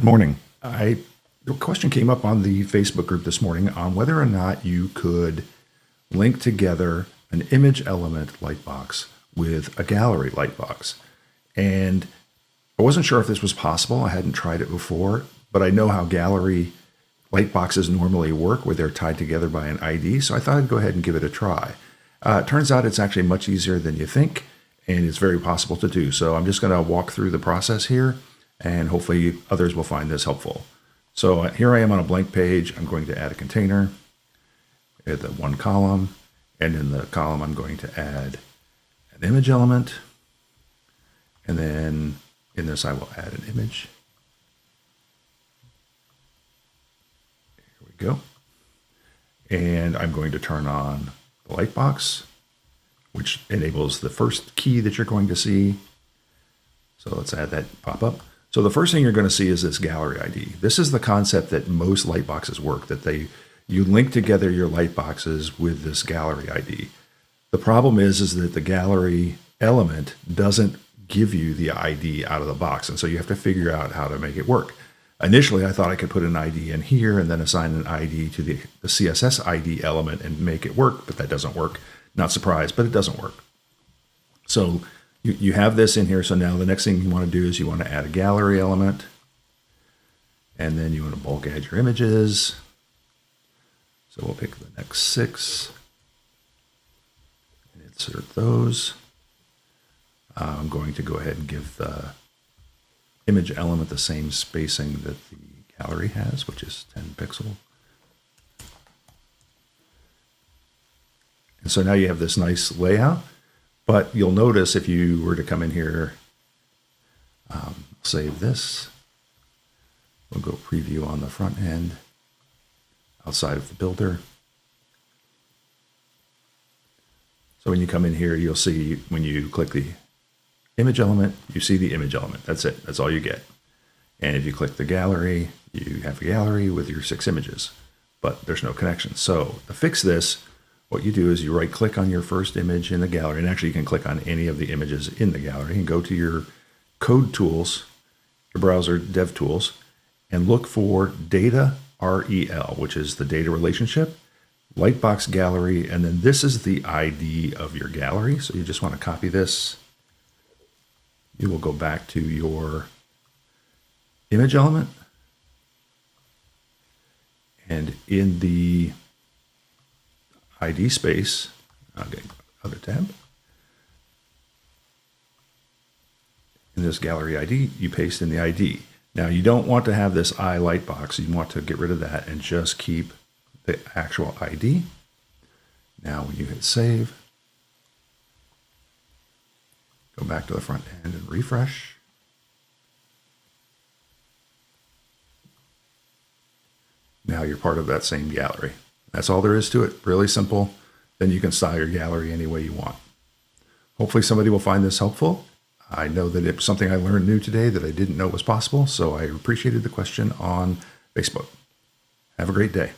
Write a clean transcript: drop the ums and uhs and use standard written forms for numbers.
morning. The question came up on the Facebook group this morning on whether or not you could link together an image element lightbox with a gallery lightbox. And I wasn't sure if this was possible. I hadn't tried it before, but I know how gallery lightboxes normally work, where they're tied together by an ID. So I thought I'd go ahead and give it a try. It turns out it's actually much easier than you think, and it's very possible to do. So I'm just going to walk through the process here, and hopefully others will find this helpful. So here I am on a blank page. I'm going to add a container, add the one column, and in the column I'm going to add an image element, and then in this I will add an image. Here we go. And I'm going to turn on the lightbox, which enables the first key that you're going to see. So let's add that pop-up. So the first thing you're going to see is this gallery ID. This is the concept that most lightboxes work, that you link together your lightboxes with this gallery ID. The problem is that the gallery element doesn't give you the ID out of the box, and so you have to figure out how to make it work. Initially, I thought I could put an ID in here and then assign an ID to the CSS ID element and make it work, but that doesn't work. Not surprised, but it doesn't work. So you have this in here. So now the next thing you want to do is you want to add a gallery element, and then you want to bulk add your images. So we'll pick the next 6 and insert those. I'm going to go ahead and give the image element the same spacing that the gallery has, which is 10 pixel. And so now you have this nice layout, but you'll notice if you were to come in here, save this, we'll go preview on the front end outside of the builder. So when you come in here, you'll see when you click the image element, you see the image element. That's it. That's all you get. And if you click the gallery, you have a gallery with your 6 images, but there's no connection. So to fix this, what you do is you right click on your first image in the gallery, and actually you can click on any of the images in the gallery and go to your code tools, your browser dev tools, and look for data REL, which is the data relationship, lightbox gallery, and then this is the ID of your gallery. So you just want to copy this. You will go back to your image element, and in the ID space, okay, other tab, in this gallery ID, you paste in the ID. Now you don't want to have this I lightbox. You want to get rid of that and just keep the actual ID. Now when you hit save, go back to the front end and refresh. Now you're part of that same gallery. That's all there is to it. Really simple. Then you can style your gallery any way you want. Hopefully somebody will find this helpful. I know that it's something I learned new today that I didn't know was possible, so I appreciated the question on Facebook. Have a great day.